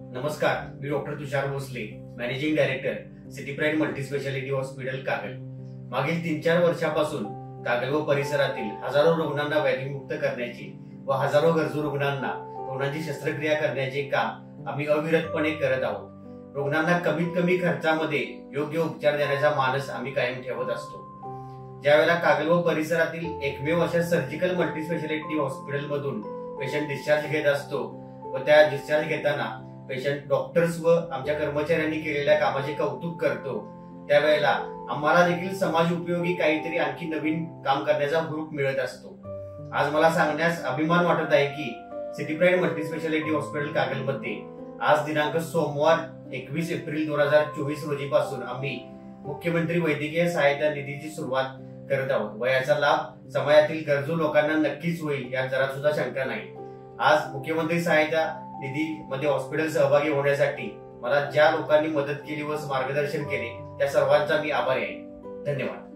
नमस्कार, मी doctor Tushar Bhosale, managing director City Pride multispeciality hospital Kagal. मागील 3-4 वर्षापासून कागल व परिसरातील हजारो रुग्णांना व्याधीमुक्त करण्याची व हजारो गरजू रुग्णांना रुग्णांची शस्त्रक्रिया करण्याचे काम आम्ही अविरतपणे करत आहोत। रुग्णांना कमीत कमी खर्चामध्ये योग्य उपचार देण्याचा मानस आम्ही कायम ठेवत असतो। ज्यावेळेला कागल व परिसरातील एकमेव अशा सर्जिकल मल्टीस्पेशालिटी हॉस्पिटल मधून पेशंट डिस्चार्ज घेत असतो व त्या डिस्चार्ज घेताना पेशंट डॉक्टर्स व आमच्या कर्मचाऱ्यांनी केलेल्या कामाचे कौतुक करतो, त्यावेळेला आम्हाला देखील समाज उपयोगी काहीतरी आणखी नवीन काम करण्याचा हुरूप मिळत असतो। आज मला सांगण्यास अभिमान वाटत आहे की city Pride multispeciality hospital Kagal मध्ये आज दिनांक सोमवार 21 एप्रिल 2024 रोजी पासून आम्ही मुख्यमंत्री वैद्यकीय सहायता निधीची सुरुवात करत आहोत व याचा लाभ समाजातील गरजू लोकांना नक्कीच होईल यात जरा सुद्धा शंका नाही। आज मुख्यमंत्री सहायता निधी मध्ये हॉस्पिटल सहभागी होण्यासाठी मला ज्या लोकांनी मदत केली व मार्गदर्शन केले त्या सर्वांचा मी आभारी आहे। धन्यवाद।